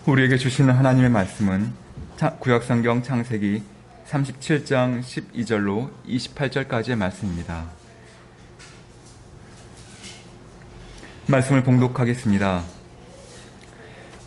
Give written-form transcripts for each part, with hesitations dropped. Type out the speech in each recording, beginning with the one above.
우리에게 주시는 하나님의 말씀은 구약성경 창세기 37장 12절로 28절까지의 말씀입니다. 말씀을 봉독하겠습니다.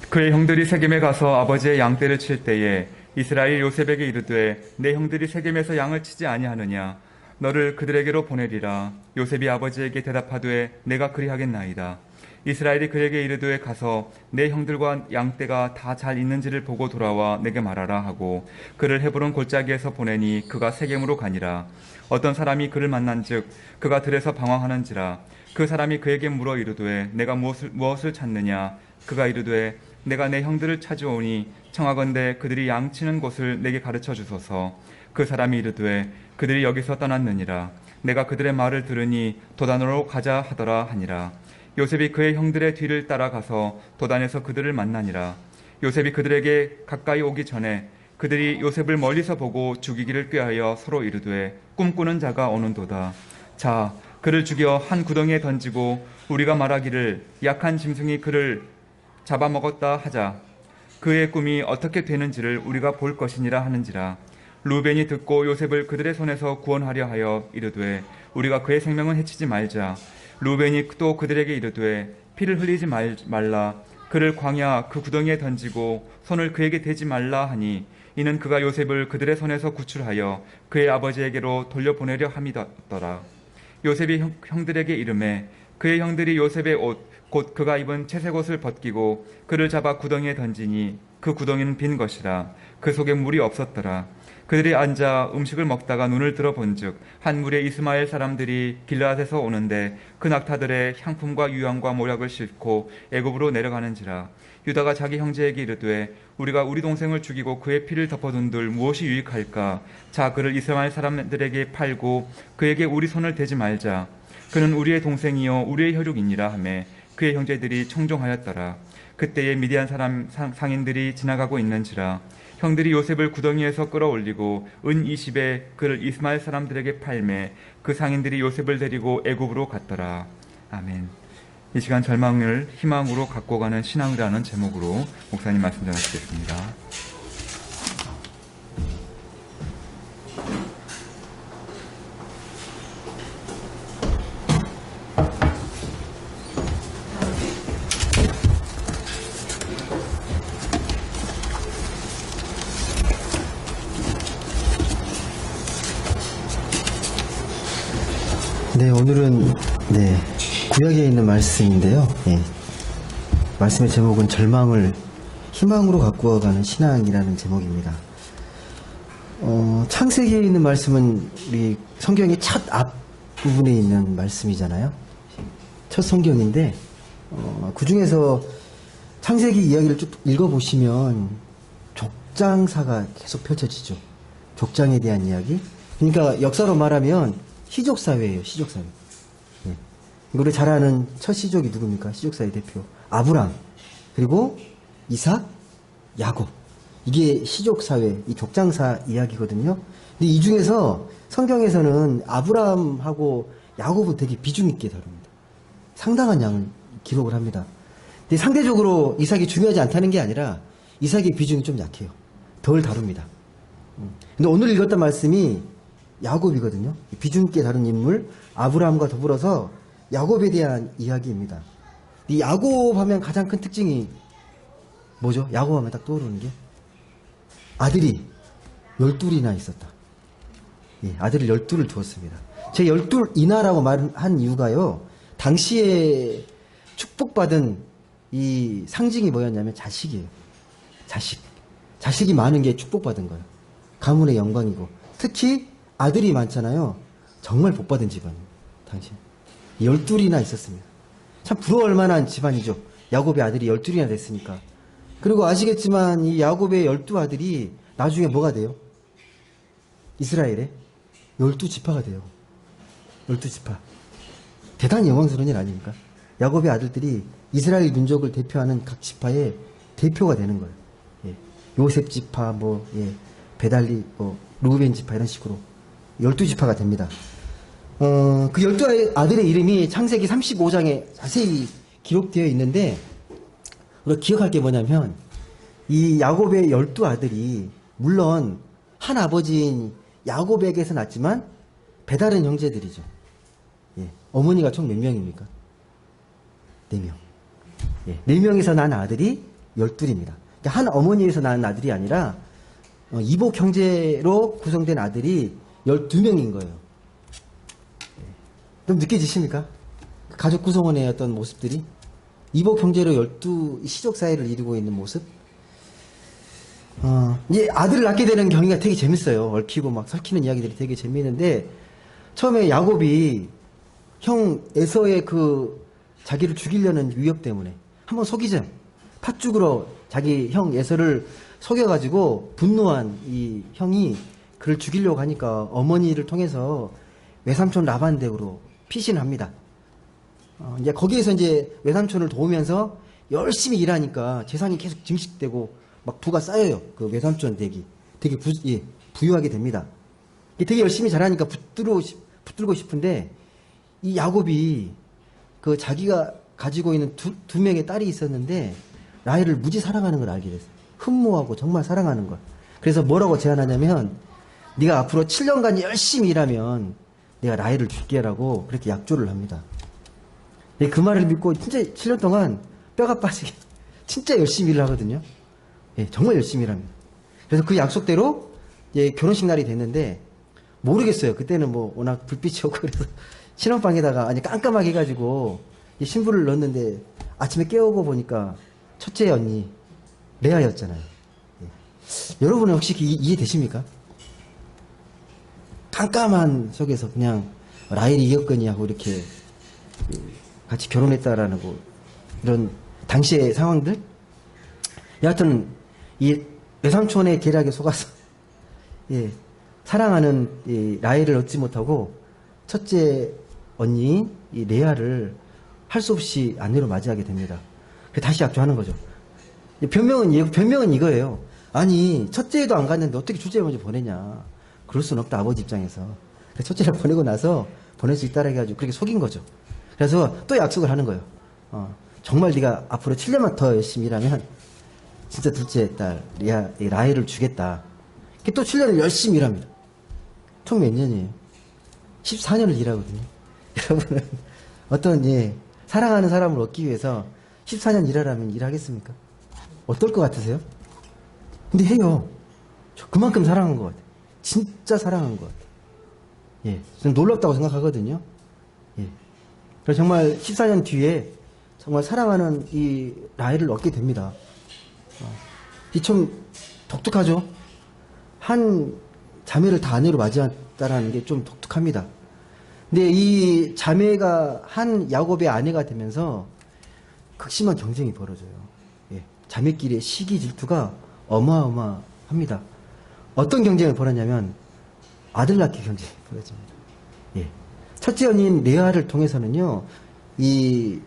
그의 형들이 세겜에 가서 아버지의 양떼를 칠 때에 이스라엘 요셉에게 이르되 내 형들이 세겜에서 양을 치지 아니하느냐 너를 그들에게로 보내리라. 요셉이 아버지에게 대답하되 내가 그리하겠나이다. 이스라엘이 그에게 이르되 가서 내 형들과 양떼가 다 잘 있는지를 보고 돌아와 내게 말하라 하고 그를 헤브론 골짜기에서 보내니 그가 세겜으로 가니라. 어떤 사람이 그를 만난즉 그가 들에서 방황하는지라. 그 사람이 그에게 물어 이르되 내가 무엇을 찾느냐. 그가 이르되 내가 내 형들을 찾아오니 청하건대 그들이 양치는 곳을 내게 가르쳐 주소서. 그 사람이 이르되 그들이 여기서 떠났느니라. 내가 그들의 말을 들으니 도단으로 가자 하더라 하니라. 요셉이 그의 형들의 뒤를 따라가서 도단에서 그들을 만나니라. 요셉이 그들에게 가까이 오기 전에 그들이 요셉을 멀리서 보고 죽이기를 꾀하여 서로 이르되 꿈꾸는 자가 오는도다. 자, 그를 죽여 한 구덩이에 던지고 우리가 말하기를 약한 짐승이 그를 잡아먹었다 하자. 그의 꿈이 어떻게 되는지를 우리가 볼 것이니라 하는지라. 루벤이 듣고 요셉을 그들의 손에서 구원하려 하여 이르되 우리가 그의 생명은 해치지 말자. 루벤이 또 그들에게 이르되 피를 흘리지 말라. 그를 광야 그 구덩이에 던지고 손을 그에게 대지 말라 하니 이는 그가 요셉을 그들의 손에서 구출하여 그의 아버지에게로 돌려보내려 함이더라. 요셉이 형들에게 이르매 그의 형들이 요셉의 옷 곧 그가 입은 채색 옷을 벗기고 그를 잡아 구덩이에 던지니 그 구덩이는 빈 것이라. 그 속에 물이 없었더라. 그들이 앉아 음식을 먹다가 눈을 들어본즉 한 무리의 이스마엘 사람들이 길르앗에서 오는데 그 낙타들의 향품과 유향과 모략을 싣고 애굽으로 내려가는지라. 유다가 자기 형제에게 이르되 우리가 우리 동생을 죽이고 그의 피를 덮어둔들 무엇이 유익할까. 자, 그를 이스마엘 사람들에게 팔고 그에게 우리 손을 대지 말자. 그는 우리의 동생이요 우리의 혈육이니라 하매 그의 형제들이 청종하였더라. 그때에 미디안 사람 상인들이 지나가고 있는지라. 형들이 요셉을 구덩이에서 끌어올리고 은 20에 그를 이스마엘 사람들에게 팔매 그 상인들이 요셉을 데리고 애굽으로 갔더라. 아멘. 이 시간 절망을 희망으로 갖고 가는 신앙이라는 제목으로 목사님 말씀 전하시겠습니다. 네, 오늘은 구약에 있는 말씀인데요. 말씀의 제목은 절망을 희망으로 갖고 가는 신앙이라는 제목입니다. 창세기에 있는 말씀은 우리 성경의 첫 앞부분에 있는 말씀이잖아요. 첫 성경인데 그 중에서 창세기 이야기를 쭉 읽어보시면 족장사가 계속 펼쳐지죠. 족장에 대한 이야기. 그러니까 역사로 말하면 시족사회예요. 시족사회. 우리 잘 아는 첫 시족이 누굽니까? 시족사회 대표 아브람, 그리고 이삭, 야곱. 이게 시족사회, 이 족장사 이야기거든요. 근데 이 중에서 성경에서는 아브람하고 야곱은 되게 비중 있게 다룹니다. 상당한 양을 기록을 합니다. 근데 상대적으로 이삭이 중요하지 않다는 게 아니라 이삭의 비중이 좀 약해요. 덜 다룹니다. 근데 오늘 읽었던 말씀이 야곱이거든요. 비중 있게 다룬 인물 아브라함과 더불어서 야곱에 대한 이야기입니다. 이 야곱 하면 가장 큰 특징이 뭐죠? 야곱 하면 딱 떠오르는 게 아들이 12이나 있었다. 아들을 12를 두었습니다. 제 12이나라고 말한 이유가요. 당시에 축복받은 이 상징이 뭐였냐면 자식이에요. 자식이 많은 게 축복받은 거예요. 가문의 영광이고 특히 아들이 많잖아요. 정말 복받은 집안이에요. 당시 12이나 있었습니다. 참 부러울 만한 집안이죠. 야곱의 아들이 12이나 됐으니까. 그리고 아시겠지만 이 야곱의 12아들이 나중에 뭐가 돼요? 이스라엘의 12지파가 돼요. 12지파. 대단히 영광스러운 일 아닙니까? 야곱의 아들들이 이스라엘 민족을 대표하는 각 지파의 대표가 되는 거예요. 요셉 지파, 베달리, 루벤 지파 이런 식으로 12지파가 됩니다. 그 12아들의 이름이 창세기 35장에 자세히 기록되어 있는데 우리가 기억할 게 뭐냐면 이 야곱의 12아들이 물론 한 아버지인 야곱에게서 났지만 배다른 형제들이죠. 예. 어머니가 총 몇 명입니까? 4명. 예. 4명에서 난 아들이 12입니다. 그러니까 한 어머니에서 낳은 아들이 아니라 이복 형제로 구성된 아들이 12명인 거예요. 좀 느껴지십니까? 가족 구성원의 어떤 모습들이 이복 형제로 12 시족 사회를 이루고 있는 모습. 이제 아들을 낳게 되는 경위가 되게 재밌어요. 얽히고 막 설키는 이야기들이 되게 재미있는데, 처음에 야곱이 형 에서의 그 자기를 죽이려는 위협 때문에 한번 속이자, 팥죽으로 자기 형 에서를 속여가지고 분노한 이 형이 그를 죽이려고 하니까 어머니를 통해서 외삼촌 라반 댁으로 피신을 합니다. 이제 거기에서 이제 외삼촌을 도우면서 열심히 일하니까 재산이 계속 증식되고 막 부가 쌓여요. 그 외삼촌 댁이 되게 부유하게 됩니다. 되게 열심히 잘하니까 붙들고 싶은데, 이 야곱이 그 자기가 가지고 있는 두 명의 딸이 있었는데 라헬을 무지 사랑하는 걸 알게 됐어요. 흠모하고 정말 사랑하는 걸. 그래서 뭐라고 제안하냐면, 네가 앞으로 7년간 열심히 일하면 내가 라헬을 줄게라고 그렇게 약조를 합니다. 그 말을 믿고 진짜 7년 동안 뼈가 빠지게 진짜 열심히 일을 하거든요. 예, 정말 열심히 일합니다. 그래서 그 약속대로 이제 결혼식 날이 됐는데, 모르겠어요. 그때는 뭐 워낙 불빛이 없고 그래서 신혼방에다가 아니 깜깜하게 해가지고 신부를 넣었는데, 아침에 깨우고 보니까 첫째 언니 레아였잖아요. 예. 여러분은 혹시 이해되십니까? 깜깜한 속에서 그냥 라헬이 이겼거니 하고 이렇게 같이 결혼했다라는 거, 이런 당시의 상황들. 여하튼 이 외삼촌의 계략에 속아서 예, 사랑하는 이 라헬을 얻지 못하고 첫째 언니 이 레아를 할 수 없이 아내로 맞이하게 됩니다. 다시 약조하는 거죠. 변명은 이거예요. 아니 첫째도 안 갔는데 어떻게 둘째 먼저 보내냐. 그럴 수는 없다, 아버지 입장에서. 첫째를 보내고 나서 보낼 수 있다라 해가지고 그렇게 속인 거죠. 그래서 또 약속을 하는 거예요. 정말 네가 앞으로 7년만 더 열심히 일하면 진짜 둘째 딸 라헬을 주겠다. 또 7년을 열심히 일합니다. 총 몇 년이에요? 14년을 일하거든요. 여러분은 어떤 사랑하는 사람을 얻기 위해서 14년 일하라면 일하겠습니까? 어떨 것 같으세요? 근데 해요. 그만큼 사랑한 것 같아요. 진짜 사랑한 것 같아요. 예, 저는 놀랍다고 생각하거든요. 예. 그래서 정말 14년 뒤에 정말 사랑하는 이 라헬을 얻게 됩니다. 이 좀 독특하죠? 한 자매를 다 아내로 맞이했다라는 게 좀 독특합니다. 근데 이 자매가 한 야곱의 아내가 되면서 극심한 경쟁이 벌어져요. 예. 자매끼리의 시기 질투가 어마어마합니다. 어떤 경쟁을 벌였냐면 아들 낳기 경쟁이 벌어집니다. 예. 첫째 언니인 레아를 통해서는요, 이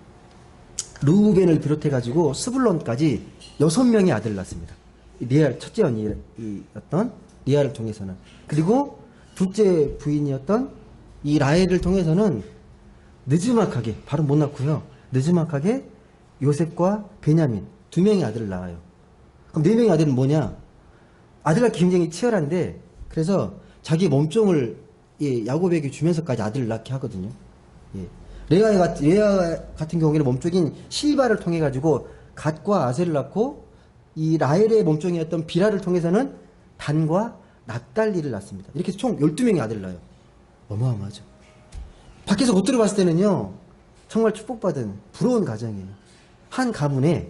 르우벤을 비롯해가지고 스불론까지 6명의 아들을 낳습니다. 레아, 첫째 언니였던 레아를 통해서는. 그리고 둘째 부인이었던 이 라헬을 통해서는 느즈막하게, 바로 못 낳고요, 느즈막하게 요셉과 베냐민 2명의 아들을 낳아요. 그럼 4명의 아들은 뭐냐? 아들 낳기 경쟁이 치열한데, 그래서 자기 몸종을 야곱에게 주면서까지 아들을 낳게 하거든요. 예. 레아 같은 경우에는 몸종인 실바를 통해 가지고 갓과 아셀을 낳고, 이 라헬의 몸종이었던 비라를 통해서는 단과 납달리를 낳습니다. 이렇게 해서 총 12명의 아들을 낳아요. 어마어마하죠. 밖에서 겉으로 봤을 때는요, 정말 축복받은 부러운 가정이에요. 한 가문에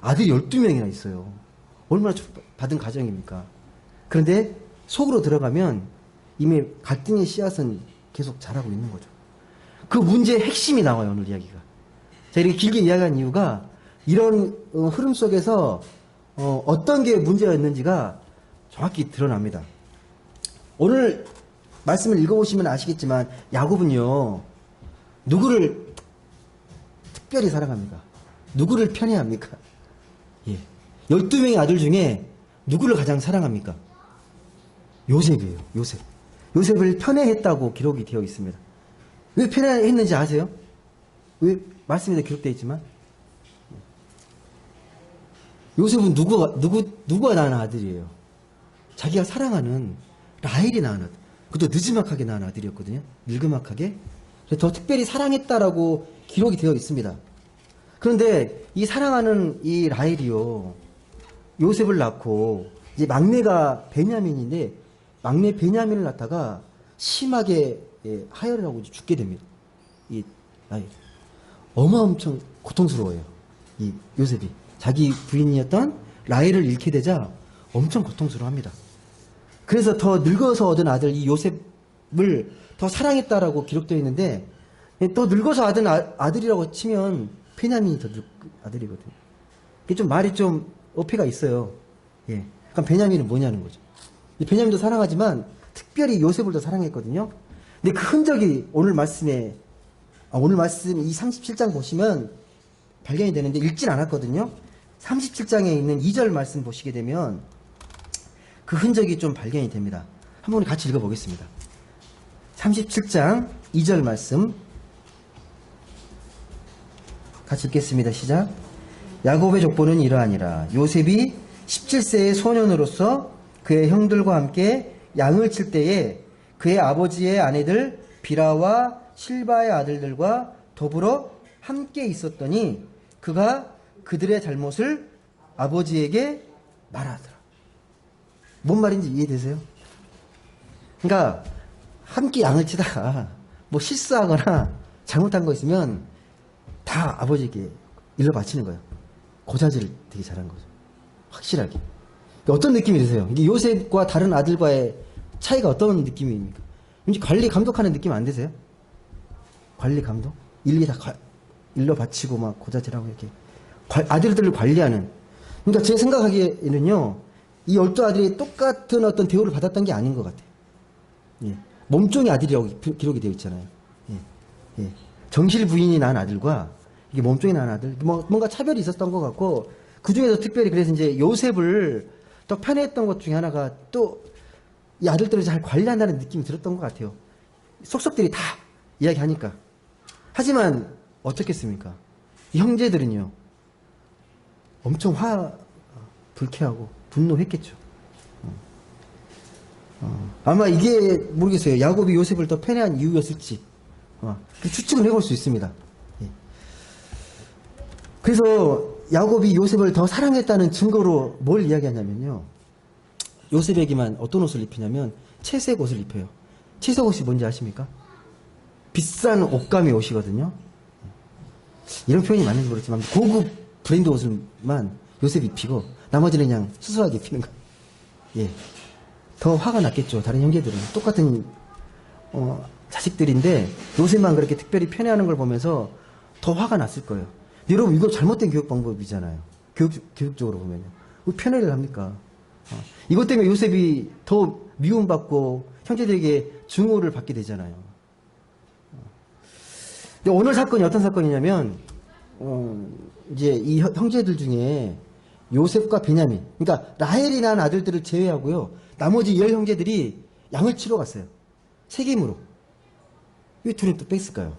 아들이 12명이나 있어요. 얼마나 축복받은 가정입니까? 그런데 속으로 들어가면 이미 갈등의 씨앗은 계속 자라고 있는 거죠. 그 문제의 핵심이 나와요, 오늘 이야기가. 제가 이렇게 길게 이야기한 이유가 이런 흐름 속에서 어떤 게 문제였는지가 정확히 드러납니다. 오늘 말씀을 읽어보시면 아시겠지만 야곱은요, 누구를 특별히 사랑합니까? 누구를 편애합니까? 예. 12명의 아들 중에 누구를 가장 사랑합니까? 요셉이에요. 요셉. 요셉을 편애했다고 기록이 되어 있습니다. 왜 편애했는지 아세요? 왜 말씀에도 기록되어 있지만, 요셉은 누구가 낳은 아들이에요? 자기가 사랑하는 라헬이 낳은 아들. 그것도 느지막하게 낳은 아들이었거든요. 늙음막하게. 그래서 더 특별히 사랑했다라고 기록이 되어 있습니다. 그런데 이 사랑하는 이 라헬이요, 요셉을 낳고, 이제 막내가 베냐민인데, 막내 베냐민을 낳다가 심하게 하혈을 하고 죽게 됩니다. 이 라헬. 엄청 고통스러워요. 이 요셉이. 자기 부인이었던 라헬을 잃게 되자 엄청 고통스러워합니다. 그래서 더 늙어서 얻은 아들 이 요셉을 더 사랑했다라고 기록되어 있는데, 또 늙어서 얻은 아들이라고 치면 베냐민이 더 아들이거든요. 이게 좀 말이 좀 어폐가 있어요. 예. 그럼 베냐민은 뭐냐는 거죠. 베냐민도 사랑하지만 특별히 요셉을 더 사랑했거든요. 근데 그 흔적이 오늘 말씀 이 37장 보시면 발견이 되는데 읽진 않았거든요. 37장에 있는 2절 말씀 보시게 되면 그 흔적이 좀 발견이 됩니다. 한번 같이 읽어보겠습니다. 37장 2절 말씀 같이 읽겠습니다. 시작. 야곱의 족보는 이러하니라. 요셉이 17세의 소년으로서 그의 형들과 함께 양을 칠 때에 그의 아버지의 아내들 비라와 실바의 아들들과 더불어 함께 있었더니 그가 그들의 잘못을 아버지에게 말하더라. 뭔 말인지 이해되세요? 그러니까 함께 양을 치다가 뭐 실수하거나 잘못한 거 있으면 다 아버지에게 일러 바치는 거예요. 고자질을 되게 잘한 거죠. 확실하게. 어떤 느낌이 드세요? 이게 요셉과 다른 아들과의 차이가 어떤 느낌입니까? 왠지 관리 감독하는 느낌 안 드세요? 관리 감독? 일일이 다 일러 바치고 막 고자질하고 이렇게 아들들을 관리하는. 그러니까 제 생각하기에는요, 이 12아들이 똑같은 어떤 대우를 받았던 게 아닌 것 같아요. 예. 몸종의 아들이라고 기록이 되어 있잖아요. 예. 예. 정실 부인이 낳은 아들과 이게 몸종이 낳은 아들, 뭔가 차별이 있었던 것 같고, 그 중에서 특별히 그래서 이제 요셉을 더 편애했던 것 중에 하나가 또 이 아들들을 잘 관리한다는 느낌이 들었던 것 같아요. 속속들이 다 이야기하니까. 하지만 어떻겠습니까? 이 형제들은요, 엄청 불쾌하고 분노했겠죠. 아마 이게 모르겠어요. 야곱이 요셉을 더 편애한 이유였을지 추측은 해볼 수 있습니다. 예. 그래서 야곱이 요셉을 더 사랑했다는 증거로 뭘 이야기하냐면요, 요셉에게만 어떤 옷을 입히냐면 채색 옷을 입혀요. 채색 옷이 뭔지 아십니까? 비싼 옷감의 옷이거든요. 이런 표현이 맞는지 모르겠지만 고급 브랜드 옷을만 요셉이 입히고 나머지는 그냥 수수하게 입히는 거예요. 예. 더 화가 났겠죠. 다른 형제들은 똑같은 자식들인데 요셉만 그렇게 특별히 편애하는 걸 보면서 더 화가 났을 거예요. 근데 여러분, 이거 잘못된 교육 방법이잖아요. 교육적으로 보면요. 왜 편애를 합니까? 이것 때문에 요셉이 더 미움받고 형제들에게 증오를 받게 되잖아요. 근데 오늘 사건이 어떤 사건이냐면, 이제 이 형제들 중에 요셉과 베냐민, 그러니까 라헬이 낳은 아들들을 제외하고요, 나머지 10 형제들이 양을 치러 갔어요. 세겜으로. 왜 둘은 또 뺐을까요?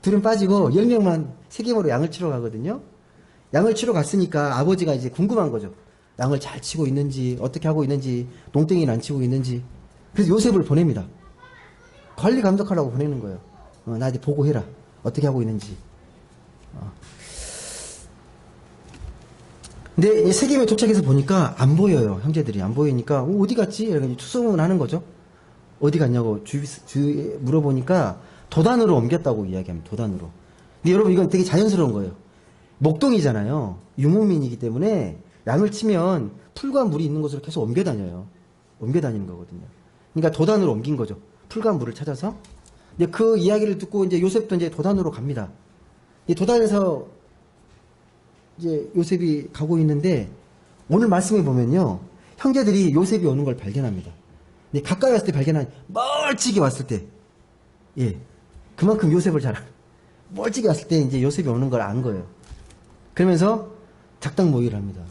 둘은 빠지고 10명만 세겜으로 양을 치러 가거든요. 양을 치러 갔으니까 아버지가 이제 궁금한 거죠. 양을 잘 치고 있는지, 어떻게 하고 있는지, 농땡이는 안 치고 있는지. 그래서 요셉을 보냅니다. 관리 감독하라고 보내는 거예요. 나한테 보고해라. 어떻게 하고 있는지. 근데 세겜에 도착해서 보니까 안 보여요. 형제들이 안 보이니까 어디 갔지? 이렇게 추궁을 하는 거죠. 어디 갔냐고 주위에 물어보니까 도단으로 옮겼다고 이야기합니다. 도단으로. 근데 여러분, 이건 되게 자연스러운 거예요. 목동이잖아요. 유목민이기 때문에 양을 치면 풀과 물이 있는 곳으로 계속 옮겨 다녀요. 옮겨 다니는 거거든요. 그러니까 도단으로 옮긴 거죠. 풀과 물을 찾아서. 근데 그 이야기를 듣고 이제 요셉도 이제 도단으로 갑니다. 이 도단에서 이제 요셉이 가고 있는데 오늘 말씀에 보면요, 형제들이 요셉이 오는 걸 발견합니다. 근데 가까이 왔을 때 발견한, 멀찍이 왔을 때, 예, 그만큼 요셉을 멀찍이 왔을 때 이제 요셉이 오는 걸 안 거예요. 그러면서 작당 모의를 합니다.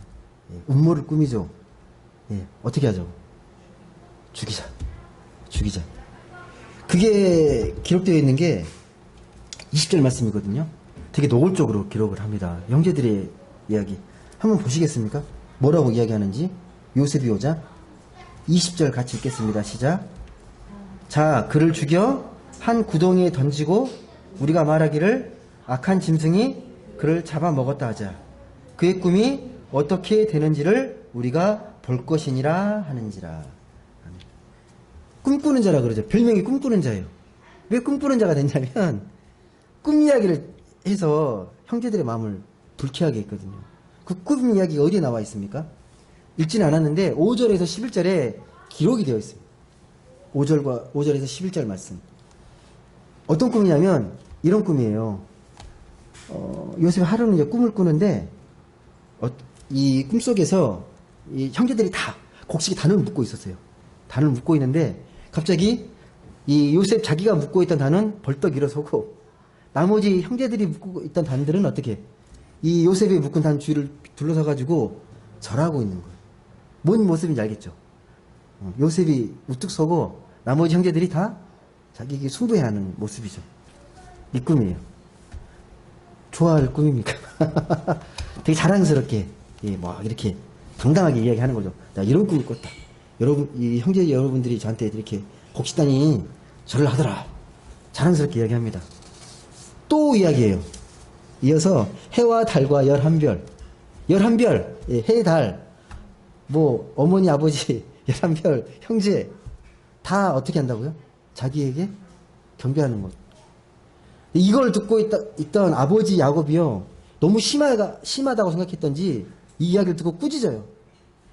예, 음모를 꾸미죠. 예, 어떻게 하죠? 죽이자. 그게 기록되어 있는 게 20절 말씀이거든요. 되게 노골적으로 기록을 합니다. 형제들의 이야기. 한번 보시겠습니까? 뭐라고 이야기하는지. 요셉이 오자 20절 같이 읽겠습니다. 시작. 자, 그를 죽여 한 구덩이에 던지고 우리가 말하기를 악한 짐승이 그를 잡아먹었다 하자. 그의 꿈이 어떻게 되는지를 우리가 볼 것이니라 하는지라. 꿈꾸는 자라 그러죠. 별명이 꿈꾸는 자예요. 왜 꿈꾸는 자가 됐냐면 꿈 이야기를 해서 형제들의 마음을 불쾌하게 했거든요. 그 꿈 이야기가 어디에 나와 있습니까? 읽지는 않았는데 5절에서 11절에 기록이 되어 있습니다. 5절에서 11절 말씀. 어떤 꿈이냐면 이런 꿈이에요. 요셉 하루는 이제 꿈을 꾸는데 이 꿈속에서 이 형제들이 다 곡식에 단을 묶고 있었어요. 단을 묶고 있는데 갑자기 이 요셉 자기가 묶고 있던 단은 벌떡 일어서고 나머지 형제들이 묶고 있던 단들은 어떻게 이 요셉이 묶은 단 주위를 둘러서 가지고 절하고 있는 거예요. 뭔 모습인지 알겠죠? 요셉이 우뚝 서고 나머지 형제들이 다 자기에게 숭배하는 모습이죠. 이 꿈이에요. 좋아할 꿈입니까? 되게 자랑스럽게 막 이렇게 당당하게 이야기하는 거죠. 나 이런 꿈을 꿨다. 여러분, 이 형제 여러분들이 저한테 이렇게 곡식단이 절을 하더라. 자랑스럽게 이야기합니다. 또 이야기해요. 이어서 해와 달과 11별. 11별, 해, 달, 뭐 어머니, 아버지, 11별, 형제 다 어떻게 한다고요? 자기에게 경배하는 것. 이걸 듣고 있던 아버지 야곱이요. 너무 심하다고 생각했던지 이 이야기를 듣고 꾸짖어요.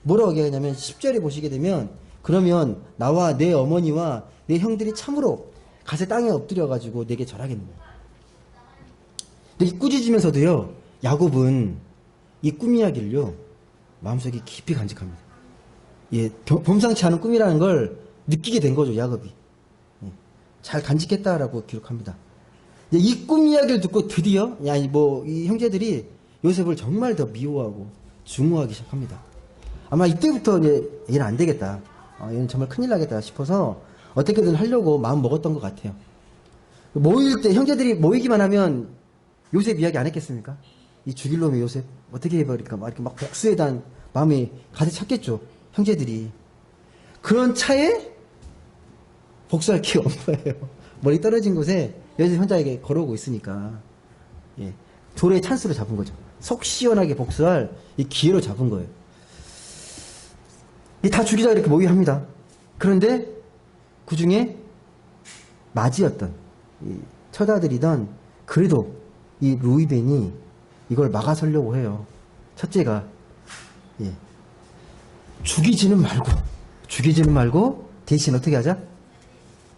뭐라고 얘기하냐면 10절에 보시게 되면 그러면 나와 내 어머니와 내 형들이 참으로 가세 땅에 엎드려가지고 내게 절하겠노. 근데 꾸짖으면서도요. 야곱은 이 꿈 이야기를요. 마음속에 깊이 간직합니다. 범상치 않은 꿈이라는 걸 느끼게 된 거죠. 야곱이. 잘 간직했다라고 기록합니다. 이 꿈 이야기를 듣고 드디어 이 형제들이 요셉을 정말 더 미워하고 증오하기 시작합니다. 아마 이때부터 얘는 안 되겠다. 얘는 정말 큰일 나겠다 싶어서 어떻게든 하려고 마음 먹었던 것 같아요. 모일 때 형제들이 모이기만 하면 요셉 이야기 안 했겠습니까? 이 죽일 놈의 요셉 어떻게 해버릴까 막 복수에 대한 마음이 가득 찼겠죠. 형제들이. 그런 차에 복수할 기회가 없는 거예요. 멀리 떨어진 곳에 요셉 혼자에게 걸어오고 있으니까 돌의 찬스로 잡은 거죠. 속 시원하게 복수할 이 기회로 잡은 거예요. 다 죽이자 이렇게 모의합니다. 그런데 그 중에 맞이였던 처다들이던 그래도 이 루이벤이 이걸 막아서려고 해요. 첫째가 죽이지는 말고 대신 어떻게 하자?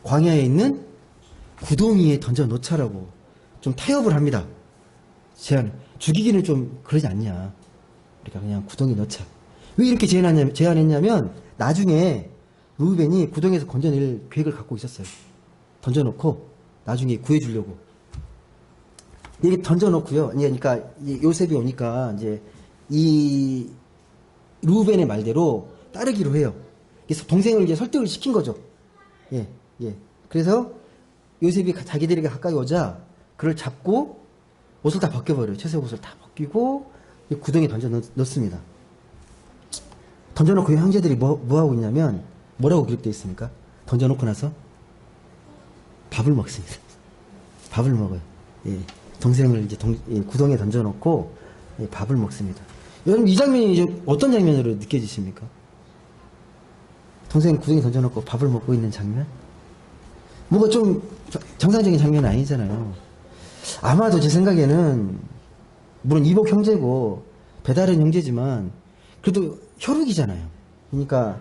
광야에 있는 구덩이에 던져 놓자라고 좀 타협을 합니다. 죽이기는 좀 그러지 않냐. 그러니까 그냥 구덩이에 넣자. 왜 이렇게 제안했냐면 나중에 루벤이 구덩이에서 건져낼 계획을 갖고 있었어요. 던져놓고 나중에 구해주려고. 이렇게 던져놓고요. 그러니까 요셉이 오니까 이제 이 루벤의 말대로 따르기로 해요. 그래서 동생을 이제 설득을 시킨 거죠. 그래서 요셉이 자기들에게 가까이 오자 그를 잡고 옷을 다 벗겨버려요. 채색 옷을 다 벗기고 구덩이에 던져 넣습니다. 던져놓고 형제들이 뭐 하고 있냐면 뭐라고 기록되어 있습니까? 던져놓고 나서 밥을 먹습니다. 밥을 먹어요. 동생을 이제 구덩이에 던져놓고 밥을 먹습니다. 여러분 이 장면이 이제 어떤 장면으로 느껴지십니까? 동생 구덩이에 던져놓고 밥을 먹고 있는 장면? 뭐가 좀 정상적인 장면은 아니잖아요. 아마도 제 생각에는 물론 이복 형제고 배다른 형제지만 그래도 혈육이잖아요. 그러니까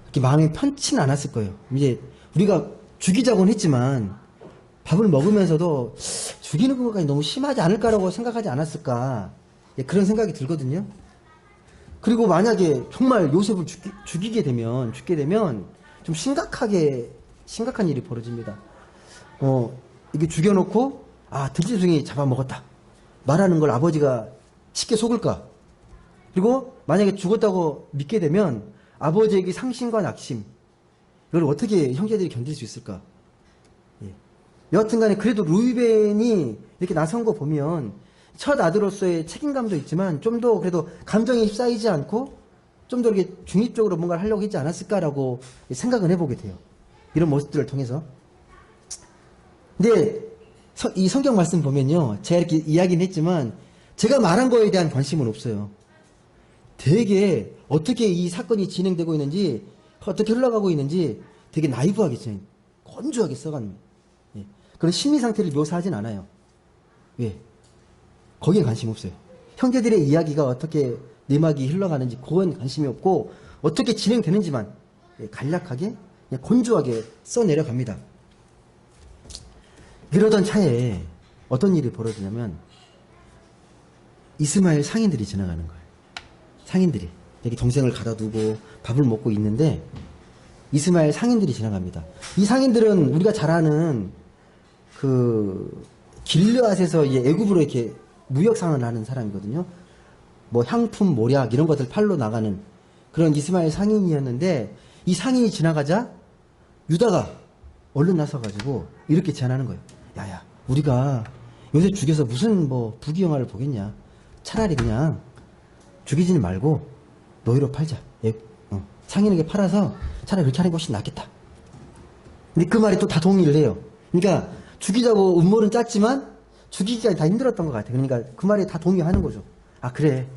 이렇게 마음이 편치는 않았을 거예요. 이제 우리가 죽이자고는 했지만 밥을 먹으면서도 죽이는 것까지 너무 심하지 않을까라고 생각하지 않았을까. 그런 생각이 들거든요. 그리고 만약에 정말 요셉을 죽게 되면 좀 심각한 일이 벌어집니다. 이게 죽여놓고 들짐승이 잡아먹었다 말하는 걸 아버지가 쉽게 속을까? 그리고 만약에 죽었다고 믿게 되면 아버지에게 상심과 낙심 이걸 어떻게 형제들이 견딜 수 있을까? 여하튼간에 그래도 루이벤이 이렇게 나선 거 보면 첫 아들로서의 책임감도 있지만 좀 더 그래도 감정에 휩싸이지 않고 좀 더 이렇게 중립적으로 뭔가를 하려고 했지 않았을까라고 생각을 해보게 돼요. 이런 모습들을 통해서. 근데 이 성경 말씀 보면요. 제가 이렇게 이야기는 했지만 제가 말한 거에 대한 관심은 없어요. 되게 어떻게 이 사건이 진행되고 있는지 어떻게 흘러가고 있는지 되게 나이브하게 건조하게 써간 그런 심리 상태를 묘사하진 않아요. 왜? 거기에 관심 없어요. 형제들의 이야기가 어떻게 내막이 흘러가는지 그건 관심이 없고 어떻게 진행되는지만 간략하게 그냥 건조하게 써내려갑니다. 이러던 차에 어떤 일이 벌어지냐면 이스마엘 상인들이 지나가는 거예요. 상인들이 여기 동생을 가둬두고 밥을 먹고 있는데 이스마엘 상인들이 지나갑니다. 이 상인들은 우리가 잘 아는 그 길르앗에서 애굽으로 이렇게 무역상을 하는 사람이거든요. 뭐 향품, 모략 이런 것들 팔러 나가는 그런 이스마엘 상인이었는데 이 상인이 지나가자 유다가 얼른 나서가지고 이렇게 제안하는 거예요. 야야, 우리가 요새 죽여서 무슨 뭐 부귀영화를 보겠냐. 차라리 그냥 죽이지는 말고 노예로 팔자. 상인에게 팔아서 차라리 그렇게 하는 것이 낫겠다. 근데 그 말에 또 다 동의를 해요. 그러니까 죽이자고 음모는 짰지만 죽이기가 다 힘들었던 것 같아요. 그러니까 그 말에 다 동의하는 거죠. 아 그래.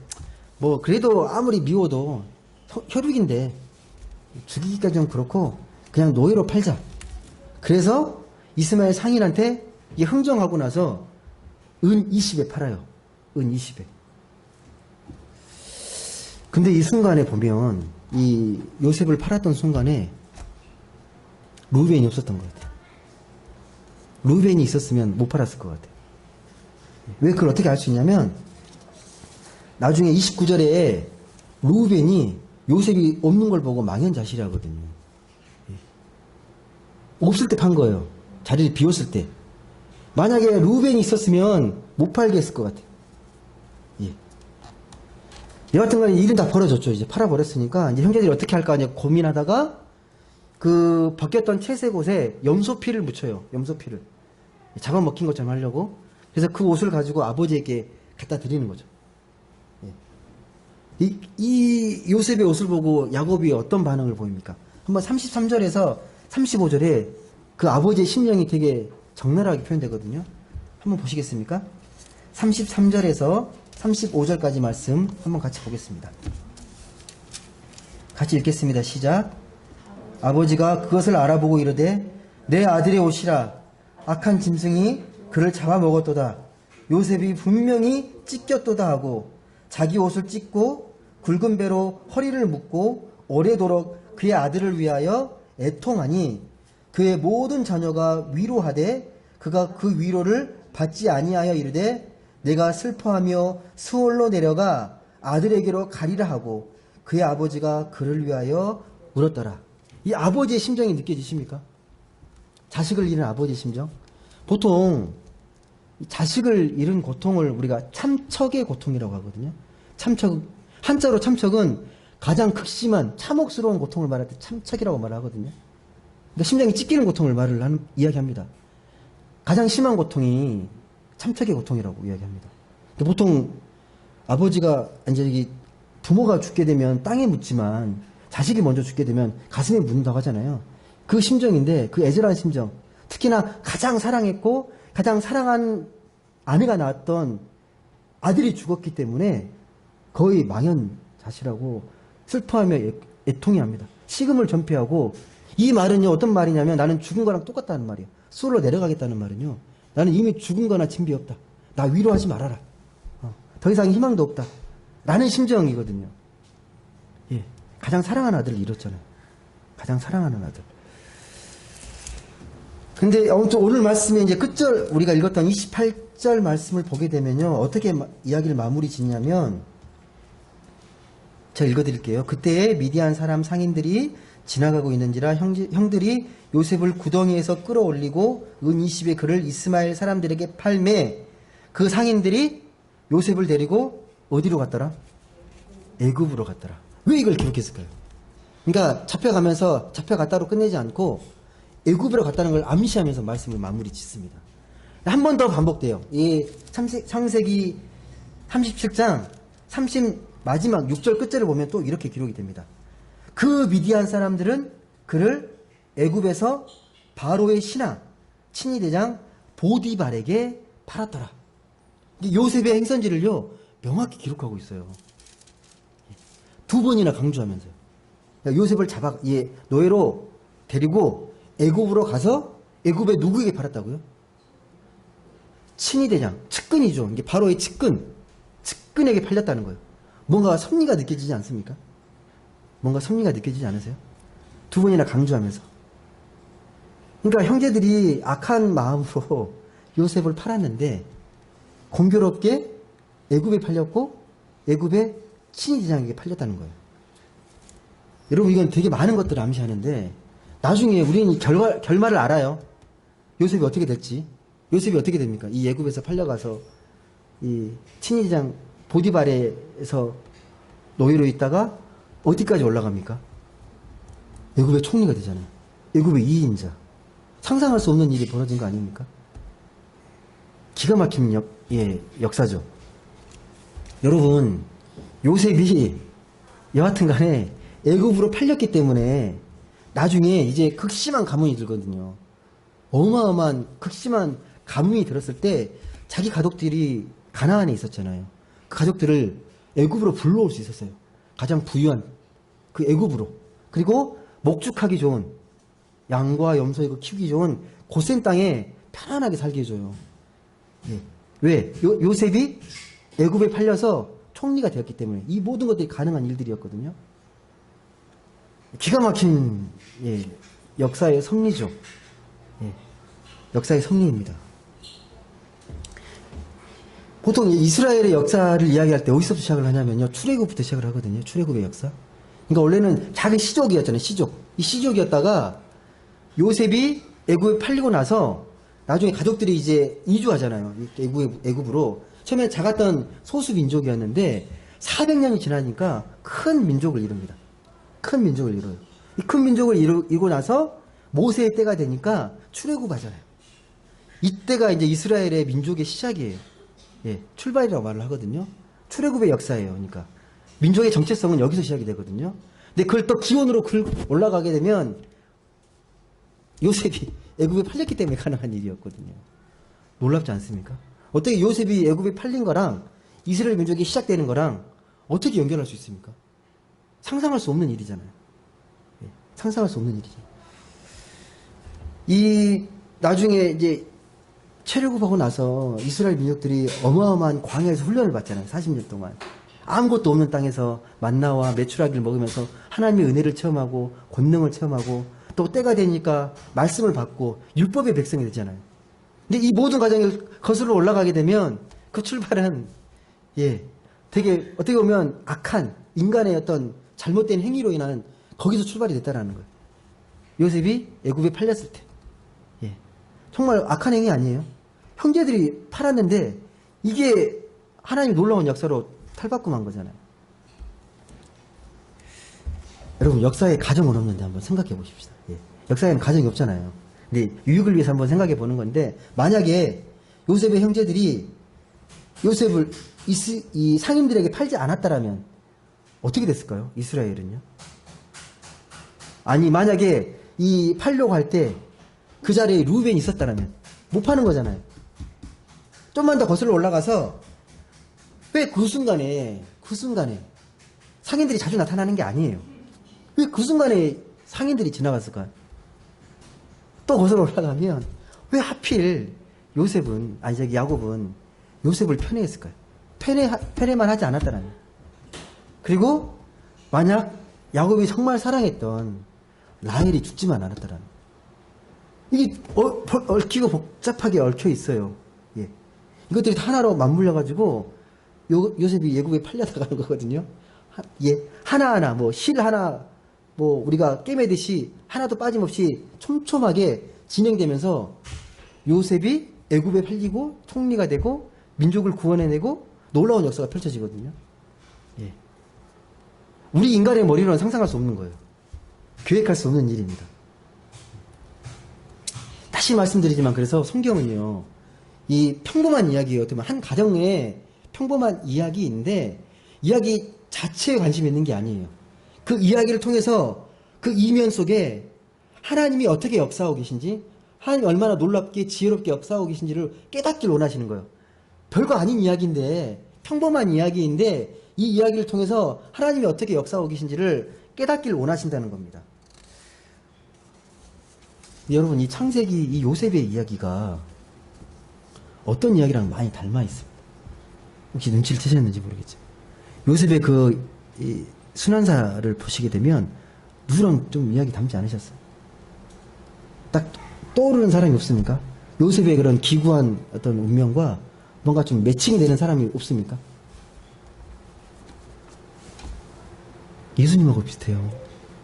뭐 그래도 아무리 미워도 혈육인데 죽이기가 좀 그렇고 그냥 노예로 팔자. 그래서 이스마엘 상인한테 이게 흥정하고 나서 은 20에 팔아요. 은 20에. 근데 이 순간에 보면 이 요셉을 팔았던 순간에 루벤이 없었던 것 같아요. 루벤이 있었으면 못 팔았을 것 같아요. 왜 그걸 어떻게 알 수 있냐면 나중에 29절에 루벤이 요셉이 없는 걸 보고 망연자실하거든요. 없을 때 판 거예요. 자리를 비웠을 때. 만약에 루벤이 있었으면 못 팔게 했을 것 같아요. 예. 여하튼 간에 일은 다 벌어졌죠. 이제 팔아버렸으니까 이제 형제들이 어떻게 할까 이제 고민하다가 그 벗겼던 채색 옷에 염소피를 묻혀요. 염소피를. 잡아먹힌 것처럼 하려고. 그래서 그 옷을 가지고 아버지에게 갖다 드리는 거죠. 예. 이 요셉의 옷을 보고 야곱이 어떤 반응을 보입니까? 한번 33절에서 35절에 그 아버지의 심령이 되게 적나라하게 표현되거든요. 한번 보시겠습니까? 33절에서 35절까지 말씀 한번 같이 보겠습니다. 같이 읽겠습니다. 시작. 아버지가 그것을 알아보고 이르되 내 아들의 옷이라 악한 짐승이 그를 잡아먹었도다. 요셉이 분명히 찢겼도다 하고 자기 옷을 찢고 굵은 배로 허리를 묶고 오래도록 그의 아들을 위하여 애통하니 그의 모든 자녀가 위로하되 그가 그 위로를 받지 아니하여 이르되 내가 슬퍼하며 수월로 내려가 아들에게로 가리라 하고 그의 아버지가 그를 위하여 울었더라. 이 아버지의 심정이 느껴지십니까? 자식을 잃은 아버지의 심정? 보통 자식을 잃은 고통을 우리가 참척의 고통이라고 하거든요. 참척, 한자로 참척은 가장 극심한 참혹스러운 고통을 말할 때 참척이라고 말하거든요. 그러니까 심장이 찢기는 고통을 이야기합니다. 가장 심한 고통이 참척의 고통이라고 이야기합니다. 그러니까 보통 아버지가 이제 부모가 죽게 되면 땅에 묻지만 자식이 먼저 죽게 되면 가슴에 묻는다고 하잖아요. 그 심정인데 그 애절한 심정. 특히나 가장 사랑했고 가장 사랑한 아내가 낳았던 아들이 죽었기 때문에 거의 망연자실하고 슬퍼하며 애통해합니다. 식음을 전폐하고 이 말은요 어떤 말이냐면 나는 죽은 거랑 똑같다는 말이에요. 수월로 내려가겠다는 말은요 나는 이미 죽은 거나 진비 없다. 나 위로하지 말아라. 더 이상 희망도 없다. 라는 심정이거든요. 예, 가장 사랑하는 아들을 잃었잖아요. 가장 사랑하는 아들. 근데 아무튼 오늘 말씀에 이제 끝절 우리가 읽었던 28절 말씀을 보게 되면요 어떻게 이야기를 마무리 짓냐면 제가 읽어드릴게요. 그때에 미디안 사람 상인들이 지나가고 있는지라 형들이 요셉을 구덩이에서 끌어올리고 은 20의 그를 이스마엘 사람들에게 팔매 그 상인들이 요셉을 데리고 어디로 갔더라? 애굽으로 갔더라. 왜 이걸 기록했을까요? 그러니까 잡혀갔다로 끝내지 않고 애굽으로 갔다는 걸 암시하면서 말씀을 마무리 짓습니다. 한 번 더 반복돼요. 이 창세기 37장 30 마지막 6절 끝절을 보면 또 이렇게 기록이 됩니다. 그 미디안 사람들은 그를 애굽에서 바로의 신하 친위 대장 보디발에게 팔았더라. 요셉의 행선지를요 명확히 기록하고 있어요. 두 번이나 강조하면서요. 요셉을 노예로 데리고 애굽으로 가서 애굽에 누구에게 팔았다고요? 친위 대장, 측근이죠. 이게 바로의 측근에게 팔렸다는 거예요. 뭔가 섭리가 느껴지지 않습니까? 뭔가 섭리가 느껴지지 않으세요? 두 번이나 강조하면서. 그러니까 형제들이 악한 마음으로 요셉을 팔았는데 공교롭게 애굽에 팔렸고 애굽의 친위대장에게 팔렸다는 거예요. 여러분 이건 되게 많은 것들을 암시하는데 나중에 우리는 결말을 알아요. 요셉이 어떻게 될지. 요셉이 어떻게 됩니까? 이 애굽에서 팔려가서 이 친위대장 보디발에서 노예로 있다가 어디까지 올라갑니까? 애굽의 총리가 되잖아요. 애굽의 2인자. 상상할 수 없는 일이 벌어진 거 아닙니까? 기가 막힌 역사죠. 여러분, 요셉이 여하튼 간에 애굽으로 팔렸기 때문에 나중에 이제 극심한 가문이 들거든요. 어마어마한 극심한 가문이 들었을 때 자기 가족들이 가나안에 있었잖아요. 그 가족들을 애굽으로 불러올 수 있었어요. 가장 부유한 그 애굽으로. 그리고 목축하기 좋은 양과 염소 이거 키우기 좋은 고센 땅에 편안하게 살게 해줘요. 예. 왜? 요셉이 애굽에 팔려서 총리가 되었기 때문에 이 모든 것들이 가능한 일들이었거든요. 기가 막힌 역사의 섭리죠. 역사의 섭리입니다. 보통 이스라엘의 역사를 이야기할 때 어디서부터 시작을 하냐면요. 출애굽부터 시작을 하거든요. 출애굽의 역사. 그러니까 원래는 작은 시족이었잖아요. 시족. 이 시족이었다가 요셉이 애굽에 팔리고 나서 나중에 가족들이 이제 이주하잖아요. 애굽으로. 처음에 작았던 소수 민족이었는데 400년이 지나니까 큰 민족을 이룹니다. 큰 민족을 이뤄요. 이 큰 민족을 이루고 나서 모세의 때가 되니까 출애굽하잖아요. 이때가 이제 이스라엘의 민족의 시작이에요. 출발이라고 말을 하거든요. 출애굽의 역사예요. 그러니까 민족의 정체성은 여기서 시작이 되거든요. 근데 그걸 또 기원으로 올라가게 되면 요셉이 애굽에 팔렸기 때문에 가능한 일이었거든요. 놀랍지 않습니까? 어떻게 요셉이 애굽에 팔린 거랑 이스라엘 민족이 시작되는 거랑 어떻게 연결할 수 있습니까? 상상할 수 없는 일이잖아요. 상상할 수 없는 일이죠. 나중에 이제 출애굽하고 나서 이스라엘 민족들이 어마어마한 광야에서 훈련을 받잖아요. 40년 동안. 아무것도 없는 땅에서 만나와 메추라기를 먹으면서 하나님의 은혜를 체험하고 권능을 체험하고 또 때가 되니까 말씀을 받고 율법의 백성이 되잖아요. 근데 이 모든 과정이 거슬러 올라가게 되면 그 출발은 되게 어떻게 보면 악한 인간의 어떤 잘못된 행위로 인한 거기서 출발이 됐다라는 거예요. 요셉이 애굽에 팔렸을 때. 정말 악한 행위 아니에요? 형제들이 팔았는데 이게 하나님 놀라운 역사로 탈바꿈한 거잖아요. 여러분 역사에 가정은 없는데 한번 생각해 보십시다. 역사에는 가정이 없잖아요. 근데 유익을 위해서 한번 생각해 보는 건데 만약에 요셉의 형제들이 요셉을 이 상인들에게 팔지 않았다라면 어떻게 됐을까요? 이스라엘은요? 아니 만약에 이 팔려고 할 때 그 자리에 루벤이 있었다라면 못 파는 거잖아요. 좀만 더 거슬러 올라가서 왜 그 순간에 상인들이 자주 나타나는 게 아니에요. 왜 그 순간에 상인들이 지나갔을까요? 또 거슬러 올라가면 왜 하필 야곱은 요셉을 편애했을까요? 편애만 하지 않았다라는. 그리고 만약 야곱이 정말 사랑했던 라헬이 죽지만 않았다라는. 이게 얽히고 복잡하게 얽혀 있어요. 이것들이 다 하나로 맞물려가지고 요셉이 애굽에 팔려나가는 거거든요. 하나하나 실 하나 우리가 깨매듯이 하나도 빠짐없이 촘촘하게 진행되면서 요셉이 애굽에 팔리고 총리가 되고 민족을 구원해내고 놀라운 역사가 펼쳐지거든요. 우리 인간의 머리로는 상상할 수 없는 거예요. 계획할 수 없는 일입니다. 다시 말씀드리지만 그래서 성경은요. 이 평범한 이야기예요. 어떻게 보면 한 가정의 평범한 이야기인데 이야기 자체에 관심이 있는 게 아니에요. 그 이야기를 통해서 그 이면 속에 하나님이 어떻게 역사하고 계신지, 하나님이 얼마나 놀랍게 지혜롭게 역사하고 계신지를 깨닫길 원하시는 거예요. 별거 아닌 이야기인데, 평범한 이야기인데 이 이야기를 통해서 하나님이 어떻게 역사하고 계신지를 깨닫길 원하신다는 겁니다. 여러분, 이 창세기, 이 요셉의 이야기가 어떤 이야기랑 많이 닮아 있습니다. 혹시 눈치를 채셨는지 모르겠지만 요셉의 이 순환사를 보시게 되면 누구랑 좀 이야기 닮지 않으셨어요? 딱 떠오르는 사람이 없습니까? 요셉의 그런 기구한 어떤 운명과 뭔가 좀 매칭이 되는 사람이 없습니까? 예수님하고 비슷해요.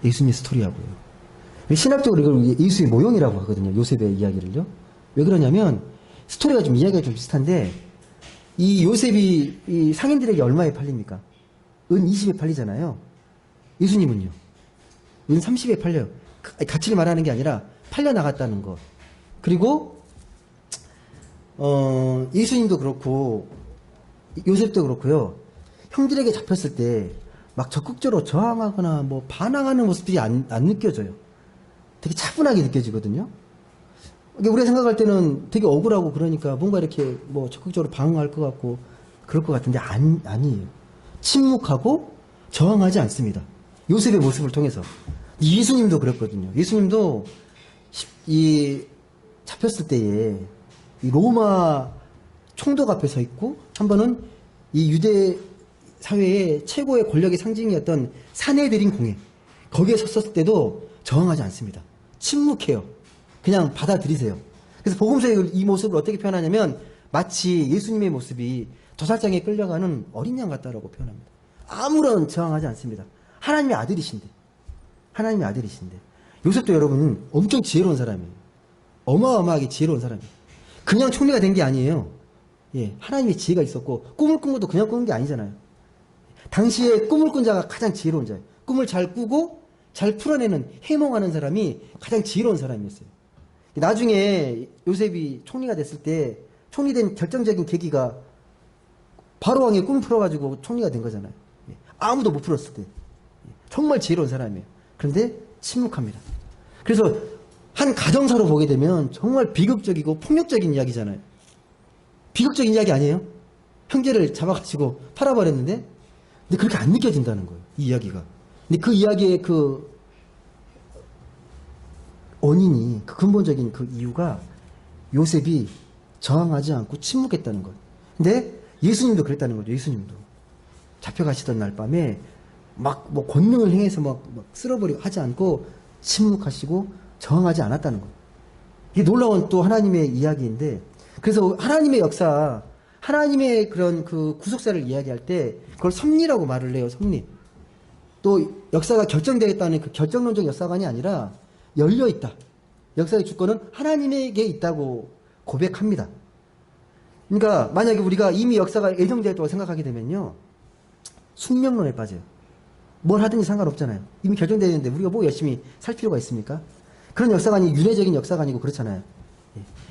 예수님의 스토리하고요. 신학적으로 이걸 예수의 모형이라고 하거든요. 요셉의 이야기를요. 왜 그러냐면 스토리가 좀 이야기가 좀 비슷한데 이 요셉이 이 상인들에게 얼마에 팔립니까? 은 20에 팔리잖아요. 예수님은요? 은 30에 팔려요. 가치를 말하는 게 아니라 팔려나갔다는 것. 그리고 예수님도 그렇고 요셉도 그렇고요. 형들에게 잡혔을 때 막 적극적으로 저항하거나 뭐 반항하는 모습들이 안 느껴져요. 되게 차분하게 느껴지거든요. 우리가 생각할 때는 되게 억울하고 그러니까 뭔가 이렇게 뭐 적극적으로 방어할 것 같고 그럴 것 같은데 아니에요. 침묵하고 저항하지 않습니다. 요셉의 모습을 통해서. 예수님도 그랬거든요. 예수님도 이 잡혔을 때에 이 로마 총독 앞에 서 있고 한 번은 이 유대 사회의 최고의 권력의 상징이었던 사내들인 공회 거기에 섰을 때도 저항하지 않습니다. 침묵해요. 그냥 받아들이세요. 그래서 복음서에 이 모습을 어떻게 표현하냐면 마치 예수님의 모습이 도살장에 끌려가는 어린 양 같다라고 표현합니다. 아무런 저항하지 않습니다. 하나님의 아들이신데. 하나님의 아들이신데. 요셉도 여러분 엄청 지혜로운 사람이에요. 어마어마하게 지혜로운 사람이에요. 그냥 총리가 된 게 아니에요. 예, 하나님의 지혜가 있었고 꿈을 꾼 것도 그냥 꾸는 게 아니잖아요. 당시에 꿈을 꾼 자가 가장 지혜로운 자예요. 꿈을 잘 꾸고 잘 풀어내는 해몽하는 사람이 가장 지혜로운 사람이었어요. 나중에 요셉이 총리가 됐을 때 총리된 결정적인 계기가 바로 왕의 꿈을 풀어가지고 총리가 된 거잖아요. 아무도 못 풀었을 때. 정말 지혜로운 사람이에요. 그런데 침묵합니다. 그래서 한 가정사로 보게 되면 정말 비극적이고 폭력적인 이야기잖아요. 비극적인 이야기 아니에요? 형제를 잡아가지고 팔아버렸는데 근데 그렇게 안 느껴진다는 거예요. 이 이야기가. 근데 그 이야기의 그 원인이, 그 근본적인 그 이유가 요셉이 저항하지 않고 침묵했다는 거예요. 근데 예수님도 그랬다는 거죠. 예수님도. 잡혀가시던 날 밤에 막 뭐 권능을 행해서 막 쓸어버리고 하지 않고 침묵하시고 저항하지 않았다는 거예요. 이게 놀라운 또 하나님의 이야기인데 그래서 하나님의 역사, 하나님의 그런 그 구속사를 이야기할 때 그걸 섭리라고 말을 해요. 섭리. 또 역사가 결정되겠다는 그 결정론적 역사관이 아니라 열려있다. 역사의 주권은 하나님에게 있다고 고백합니다. 그러니까 만약에 우리가 이미 역사가 예정되었다고 생각하게 되면요. 숙명론에 빠져요. 뭘 하든지 상관없잖아요. 이미 결정되어 있는데 우리가 뭐 열심히 살 필요가 있습니까? 그런 역사관이 윤회적인 역사관이고 그렇잖아요.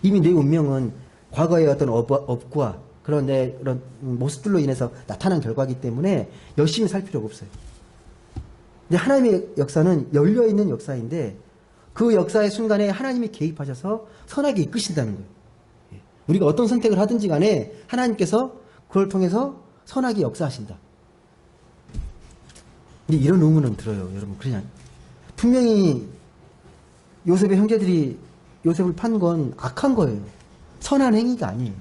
이미 내 운명은 과거의 어떤 업과 그런 모습들로 인해서 나타난 결과이기 때문에 열심히 살 필요가 없어요. 근데 하나님의 역사는 열려있는 역사인데 그 역사의 순간에 하나님이 개입하셔서 선하게 이끄신다는 거예요. 우리가 어떤 선택을 하든지 간에 하나님께서 그걸 통해서 선하게 역사하신다. 근데 이런 의문은 들어요. 여러분 그냥 분명히 요셉의 형제들이 요셉을 판 건 악한 거예요. 선한 행위가 아니에요.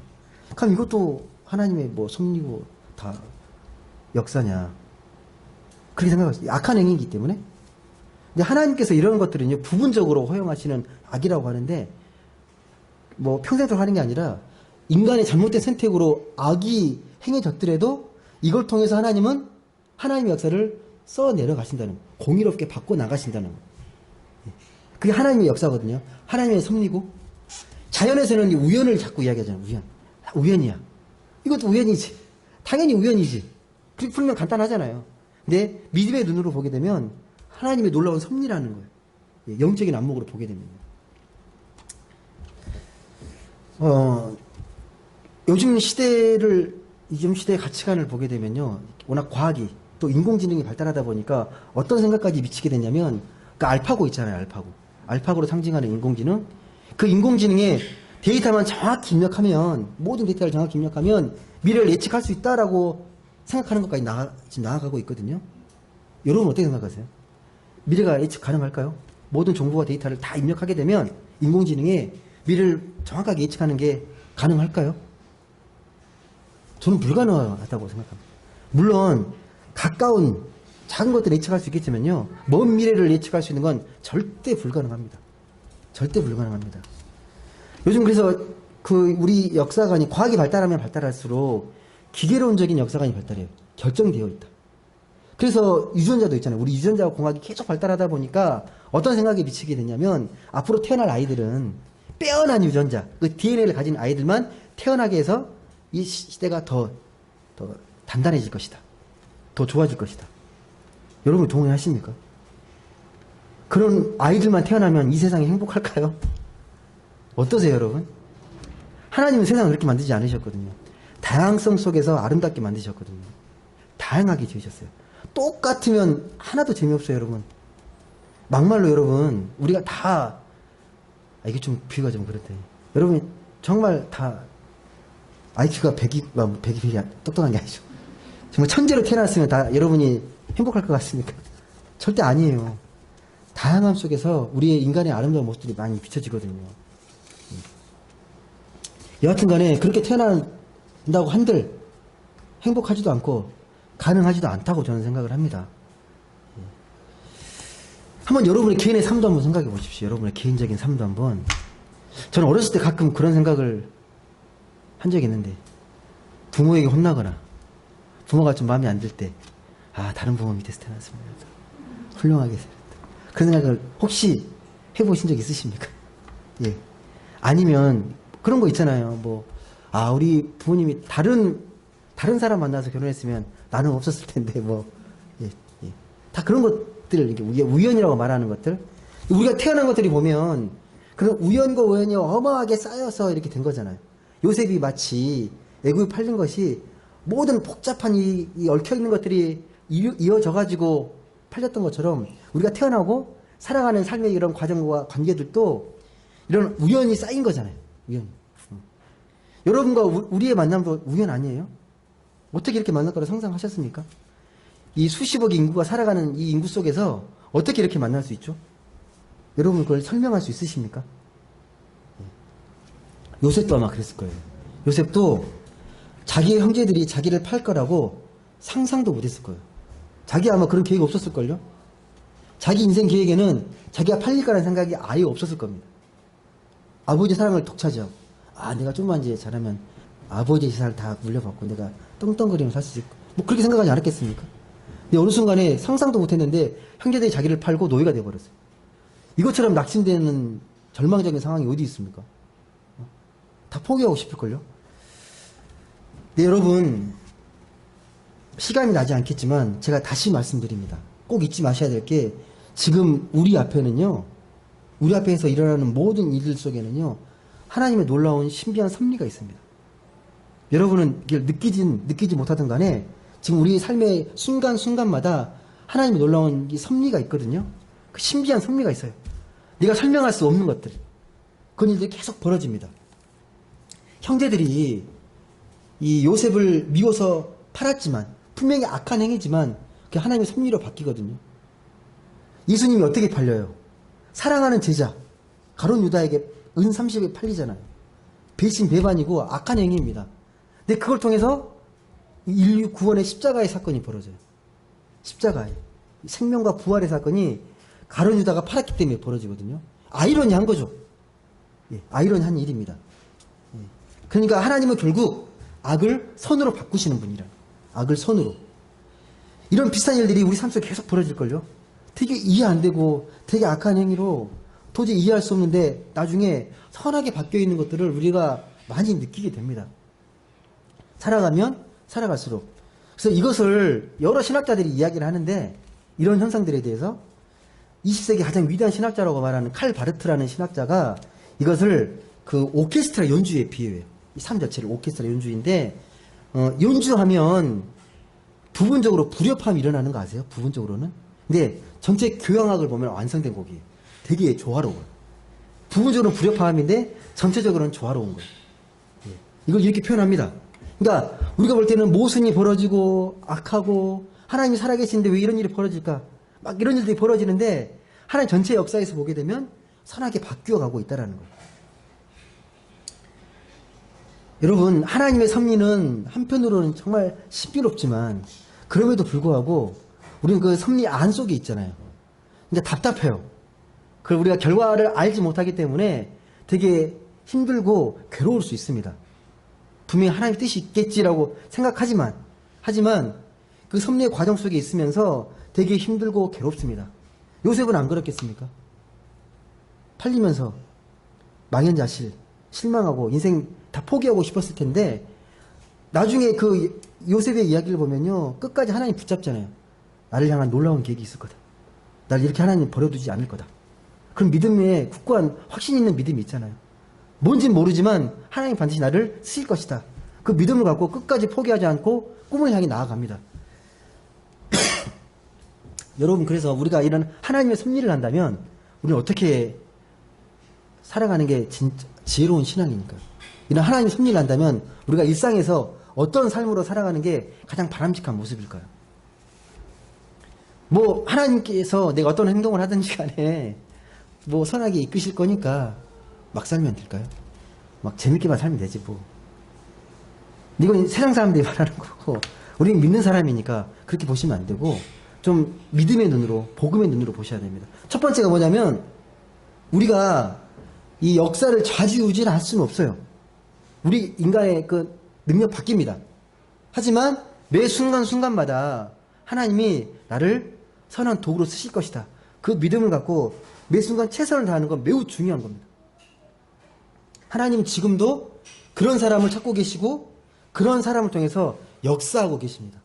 그럼 이것도 하나님의 뭐 섭리고 다 역사냐. 그렇게 생각하시죠. 악한 행위이기 때문에. 근데 하나님께서 이런 것들은요, 부분적으로 허용하시는 악이라고 하는데, 뭐 평생도록 하는 게 아니라, 인간의 잘못된 선택으로 악이 행해졌더라도, 이걸 통해서 하나님은 하나님의 역사를 써 내려가신다는 거예요. 공의롭게 바꿔 나가신다는 거예요. 그게 하나님의 역사거든요. 하나님의 섭리고, 자연에서는 우연을 자꾸 이야기하잖아요. 우연. 우연이야. 이것도 우연이지. 당연히 우연이지. 그렇게 풀면 간단하잖아요. 근데 믿음의 눈으로 보게 되면 하나님의 놀라운 섭리라는 거예요. 영적인 안목으로 보게 되면. 요즘 시대를, 요즘 시대의 가치관을 보게 되면요. 워낙 과학이 또 인공지능이 발달하다 보니까 어떤 생각까지 미치게 됐냐면, 그 알파고 있잖아요, 알파고. 알파고로 상징하는 인공지능. 그 인공지능의 데이터만 정확히 입력하면, 모든 데이터를 정확히 입력하면 미래를 예측할 수 있다라고 생각하는 것까지 지금 나아가고 있거든요. 여러분 어떻게 생각하세요? 미래가 예측 가능할까요? 모든 정보와 데이터를 다 입력하게 되면 인공지능의 미래를 정확하게 예측하는 게 가능할까요? 저는 불가능하다고 생각합니다. 물론 가까운 작은 것들을 예측할 수 있겠지만요. 먼 미래를 예측할 수 있는 건 절대 불가능합니다. 절대 불가능합니다. 요즘 그래서 그 우리 역사관이 과학이 발달하면 발달할수록 기계론적인 역사관이 발달해요. 결정되어 있다. 그래서 유전자도 있잖아요. 우리 유전자 공학이 계속 발달하다 보니까 어떤 생각이 미치게 되냐면 앞으로 태어날 아이들은 빼어난 유전자, 그 DNA를 가진 아이들만 태어나게 해서 이 시대가 더 단단해질 것이다. 더 좋아질 것이다. 여러분 동의하십니까? 그런 아이들만 태어나면 이 세상이 행복할까요? 어떠세요, 여러분? 하나님은 세상을 그렇게 만들지 않으셨거든요. 다양성 속에서 아름답게 만드셨거든요. 다양하게 지으셨어요. 똑같으면 하나도 재미없어요, 여러분. 막말로 여러분, 우리가 다, 이게 좀 비유가 좀 그렇대. 여러분, 정말 다, IQ가 100이 똑똑한 게 아니죠. 정말 천재로 태어났으면 다 여러분이 행복할 것 같습니까? 절대 아니에요. 다양함 속에서 우리의 인간의 아름다운 모습들이 많이 비춰지거든요. 여하튼 간에 그렇게 태어난다고 한들 행복하지도 않고 가능하지도 않다고 저는 생각을 합니다. 한번 여러분의 개인의 삶도 한번 생각해 보십시오. 여러분의 개인적인 삶도 한번. 저는 어렸을 때 가끔 그런 생각을 한 적이 있는데, 부모에게 혼나거나 부모가 좀 마음에 안 들 때, 다른 부모 밑에서 태어났으면 훌륭하게 살았다. 그런 생각을 혹시 해보신 적 있으십니까? 예. 아니면 그런 거 있잖아요. 우리 부모님이 다른 사람 만나서 결혼했으면 나는 없었을 텐데, 예. 다 그런 것들, 이게 우연이라고 말하는 것들. 우리가 태어난 것들이 보면, 그런 우연과 우연이 어마하게 쌓여서 이렇게 된 거잖아요. 요셉이 마치 애굽에 팔린 것이 모든 복잡한 이 얽혀있는 것들이 이어져가지고 팔렸던 것처럼 우리가 태어나고 살아가는 삶의 이런 과정과 관계들도 이런 우연이 쌓인 거잖아요. 우연. 여러분과 우리의 만남도 우연 아니에요? 어떻게 이렇게 만날 거라 상상하셨습니까? 이 수십억의 인구가 살아가는 이 인구 속에서 어떻게 이렇게 만날 수 있죠? 여러분 그걸 설명할 수 있으십니까? 요셉도 아마 그랬을 거예요. 요셉도 자기의 형제들이 자기를 팔 거라고 상상도 못했을 거예요. 자기 아마 그런 계획이 없었을걸요? 자기 인생 계획에는 자기가 팔릴 거라는 생각이 아예 없었을 겁니다. 아버지 사랑을 독차지하고, 내가 좀만 이제 잘하면 아버지의 재산을 다 물려받고 내가 떵떵거리면 살 수 있고, 그렇게 생각하지 않았겠습니까? 근데 어느 순간에 상상도 못했는데 형제들이 자기를 팔고 노예가 되어버렸어요. 이것처럼 낙심되는 절망적인 상황이 어디 있습니까? 다 포기하고 싶을걸요? 네, 여러분, 시간이 나지 않겠지만 제가 다시 말씀드립니다. 꼭 잊지 마셔야 될 게, 지금 우리 앞에는요, 우리 앞에서 일어나는 모든 일들 속에는요, 하나님의 놀라운 신비한 섭리가 있습니다. 여러분은 이걸 느끼지 못하든 간에 지금 우리 삶의 순간순간마다 하나님의 놀라운 이 섭리가 있거든요. 그 신비한 섭리가 있어요. 네가 설명할 수 없는 것들. 그런 일들이 계속 벌어집니다. 형제들이 이 요셉을 미워서 팔았지만, 분명히 악한 행위지만 그게 하나님의 섭리로 바뀌거든요. 예수님이 어떻게 팔려요? 사랑하는 제자 가룟 유다에게 은 30에 팔리잖아요. 배신 배반이고 악한 행위입니다. 근데 그걸 통해서 인류 구원의 십자가의 사건이 벌어져요. 십자가의 생명과 부활의 사건이 가룟 유다가 팔았기 때문에 벌어지거든요. 아이러니한 거죠. 아이러니한 일입니다. 그러니까 하나님은 결국 악을 선으로 바꾸시는 분이라. 악을 선으로. 이런 비슷한 일들이 우리 삶 속에 계속 벌어질걸요. 되게 이해 안 되고 되게 악한 행위로 도저히 이해할 수 없는데 나중에 선하게 바뀌어 있는 것들을 우리가 많이 느끼게 됩니다. 살아가면 살아갈수록. 그래서 이것을 여러 신학자들이 이야기를 하는데, 이런 현상들에 대해서 20세기 가장 위대한 신학자라고 말하는 칼 바르트라는 신학자가 이것을 그 오케스트라 연주에 비유해요. 이 삶 자체를 오케스트라 연주인데 연주하면 부분적으로 불협화음이 일어나는 거 아세요? 부분적으로는. 근데 전체 교향악을 보면 완성된 곡이에요. 되게 조화로워요. 부분적으로는 불협화음인데 전체적으로는 조화로운 거예요. 예. 이걸 이렇게 표현합니다. 그러니까 우리가 볼 때는 모순이 벌어지고 악하고 하나님이 살아계시는데 왜 이런 일이 벌어질까? 막 이런 일들이 벌어지는데 하나님 전체 역사에서 보게 되면 선하게 바뀌어가고 있다는 거예요. 여러분, 하나님의 섭리는 한편으로는 정말 신비롭지만 그럼에도 불구하고 우리는 그 섭리 안 속에 있잖아요. 그러니까 답답해요. 그걸 우리가 결과를 알지 못하기 때문에 되게 힘들고 괴로울 수 있습니다. 분명히 하나님의 뜻이 있겠지라고 생각하지만 그 섭리의 과정 속에 있으면서 되게 힘들고 괴롭습니다. 요셉은 안 그렇겠습니까? 팔리면서 망연자실, 실망하고 인생 다 포기하고 싶었을 텐데 나중에 그 요셉의 이야기를 보면요, 끝까지 하나님 붙잡잖아요. 나를 향한 놀라운 계획이 있을 거다. 날 이렇게 하나님 버려두지 않을 거다. 그런 믿음에 굳고한 확신 있는 믿음이 있잖아요. 뭔진 모르지만 하나님 반드시 나를 쓰실 것이다. 그 믿음을 갖고 끝까지 포기하지 않고 꿈을 향해 나아갑니다. 여러분, 그래서 우리가 이런 하나님의 섭리를 한다면 우리는 어떻게 살아가는 게 진짜 지혜로운 신앙이니까요. 이런 하나님의 섭리를 한다면 우리가 일상에서 어떤 삶으로 살아가는 게 가장 바람직한 모습일까요? 뭐 하나님께서 내가 어떤 행동을 하든지 간에 뭐 선하게 이끄실 거니까 막 살면 될까요? 막 재밌게만 살면 되지 뭐. 이건 세상 사람들이 말하는 거고 우리는 믿는 사람이니까 그렇게 보시면 안 되고 좀 믿음의 눈으로, 복음의 눈으로 보셔야 됩니다. 첫 번째가 뭐냐면 우리가 이 역사를 좌지우지를 할 수는 없어요. 우리 인간의 그 능력 바뀝니다. 하지만 매 순간순간마다 하나님이 나를 선한 도구로 쓰실 것이다. 그 믿음을 갖고 매 순간 최선을 다하는 건 매우 중요한 겁니다. 하나님은 지금도 그런 사람을 찾고 계시고 그런 사람을 통해서 역사하고 계십니다.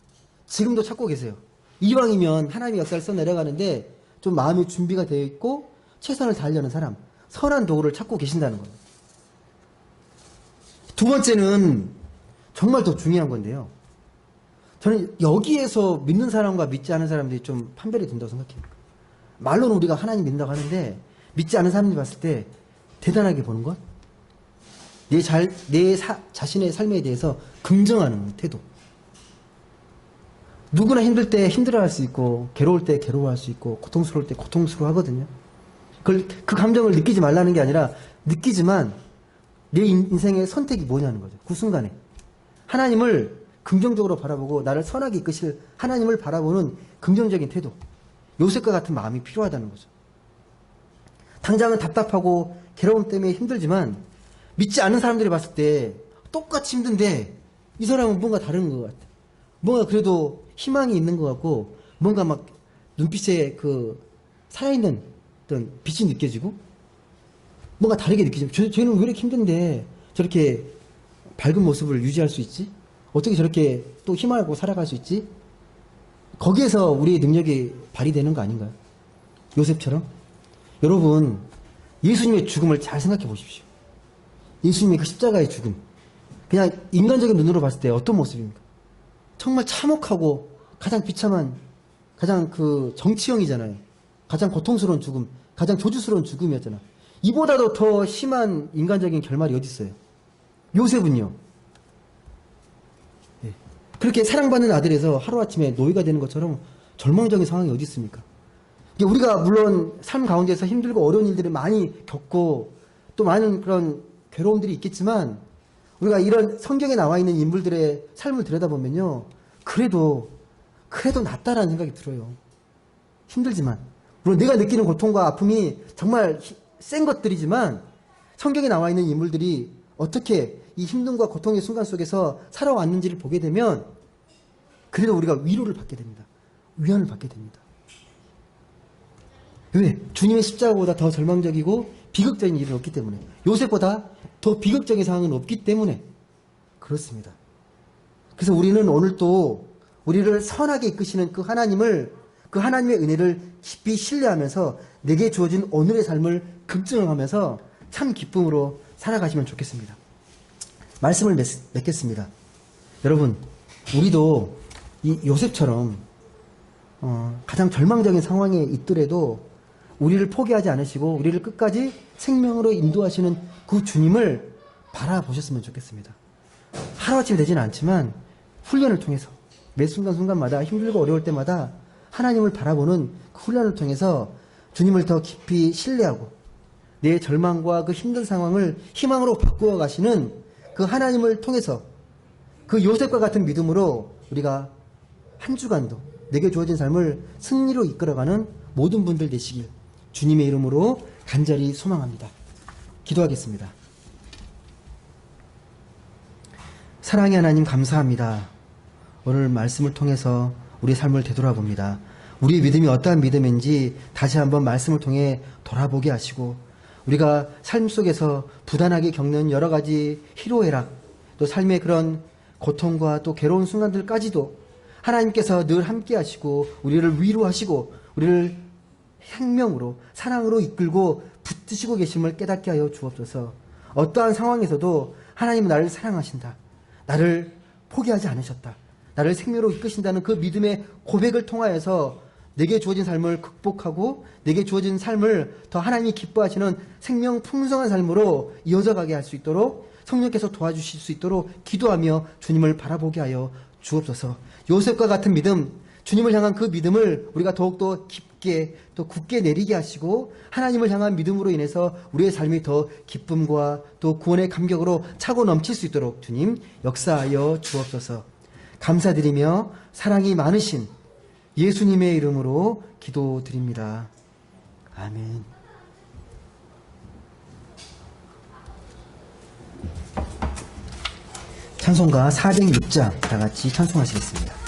지금도 찾고 계세요. 이왕이면 하나님의 역사를 써내려가는데 좀 마음의 준비가 되어 있고 최선을 다하려는 사람, 선한 도구를 찾고 계신다는 겁니다. 두 번째는 정말 더 중요한 건데요. 저는 여기에서 믿는 사람과 믿지 않은 사람들이 좀 판별이 된다고 생각해요. 말로는 우리가 하나님 믿는다고 하는데 믿지 않은 사람들이 봤을 때 대단하게 보는 것, 내 자신의 삶에 대해서 긍정하는 태도. 누구나 힘들 때 힘들어할 수 있고 괴로울 때 괴로워할 수 있고 고통스러울 때 고통스러워하거든요. 그 감정을 느끼지 말라는 게 아니라 느끼지만 내 인생의 선택이 뭐냐는 거죠. 그 순간에 하나님을 긍정적으로 바라보고 나를 선하게 이끄실 하나님을 바라보는 긍정적인 태도, 요셉과 같은 마음이 필요하다는 거죠. 당장은 답답하고 괴로움 때문에 힘들지만 믿지 않는 사람들이 봤을 때 똑같이 힘든데 이 사람은 뭔가 다른 것 같아. 뭔가 그래도 희망이 있는 것 같고 뭔가 막 눈빛에 그 살아있는 어떤 빛이 느껴지고 뭔가 다르게 느껴지고 쟤는 왜 이렇게 힘든데 저렇게 밝은 모습을 유지할 수 있지? 어떻게 저렇게 또 희망하고 살아갈 수 있지? 거기에서 우리의 능력이 발휘되는 거 아닌가요? 요셉처럼? 여러분, 예수님의 죽음을 잘 생각해 보십시오. 예수님의 그 십자가의 죽음. 그냥 인간적인 눈으로 봤을 때 어떤 모습입니까? 정말 참혹하고 가장 비참한, 가장 그 정치형이잖아요. 가장 고통스러운 죽음, 가장 저주스러운 죽음이었잖아. 이보다도 더 심한 인간적인 결말이 어디 있어요? 요셉은요. 네. 그렇게 사랑받는 아들에서 하루아침에 노예가 되는 것처럼 절망적인 상황이 어디 있습니까? 우리가 물론 삶 가운데서 힘들고 어려운 일들을 많이 겪고 또 많은 그런 괴로움들이 있겠지만 우리가 이런 성경에 나와 있는 인물들의 삶을 들여다보면요. 그래도 낫다라는 생각이 들어요. 힘들지만. 물론 내가 느끼는 고통과 아픔이 정말 센 것들이지만 성경에 나와 있는 인물들이 어떻게 이 힘듦과 고통의 순간 속에서 살아왔는지를 보게 되면 그래도 우리가 위로를 받게 됩니다. 위안을 받게 됩니다. 왜? 주님의 십자가보다 더 절망적이고 비극적인 일은 없기 때문에, 요셉보다 더 비극적인 상황은 없기 때문에 그렇습니다. 그래서 우리는 오늘 또 우리를 선하게 이끄시는 그 하나님의 은혜를 깊이 신뢰하면서 내게 주어진 오늘의 삶을 긍정하면서 참 기쁨으로 살아가시면 좋겠습니다. 말씀을 맺겠습니다. 여러분, 우리도 이 요셉처럼 가장 절망적인 상황에 있더라도 우리를 포기하지 않으시고 우리를 끝까지 생명으로 인도하시는 그 주님을 바라보셨으면 좋겠습니다. 하루아침에 되지는 않지만 훈련을 통해서 매 순간순간마다 힘들고 어려울 때마다 하나님을 바라보는 그 훈련을 통해서 주님을 더 깊이 신뢰하고 내 절망과 그 힘든 상황을 희망으로 바꾸어 가시는 그 하나님을 통해서 그 요셉과 같은 믿음으로 우리가 한 주간도 내게 주어진 삶을 승리로 이끌어가는 모든 분들 되시길 주님의 이름으로 간절히 소망합니다. 기도하겠습니다. 사랑의 하나님 감사합니다. 오늘 말씀을 통해서 우리의 삶을 되돌아봅니다. 우리의 믿음이 어떠한 믿음인지 다시 한번 말씀을 통해 돌아보게 하시고 우리가 삶 속에서 부단하게 겪는 여러 가지 희로애락 또 삶의 그런 고통과 또 괴로운 순간들까지도 하나님께서 늘 함께 하시고 우리를 위로하시고 우리를 생명으로 사랑으로 이끌고 붙드시고 계심을 깨닫게 하여 주옵소서. 어떠한 상황에서도 하나님은 나를 사랑하신다. 나를 포기하지 않으셨다. 나를 생명으로 이끄신다는 그 믿음의 고백을 통하여서 내게 주어진 삶을 극복하고 내게 주어진 삶을 더 하나님이 기뻐하시는 생명 풍성한 삶으로 이어져 가게 할 수 있도록 성령께서 도와주실 수 있도록 기도하며 주님을 바라보게 하여 주옵소서. 요셉과 같은 믿음, 주님을 향한 그 믿음을 우리가 더욱더 깊게 또 굳게 내리게 하시고 하나님을 향한 믿음으로 인해서 우리의 삶이 더 기쁨과 또 구원의 감격으로 차고 넘칠 수 있도록 주님 역사하여 주옵소서. 감사드리며 사랑이 많으신 예수님의 이름으로 기도드립니다. 아멘. 찬송가 406장 다 같이 찬송하시겠습니다.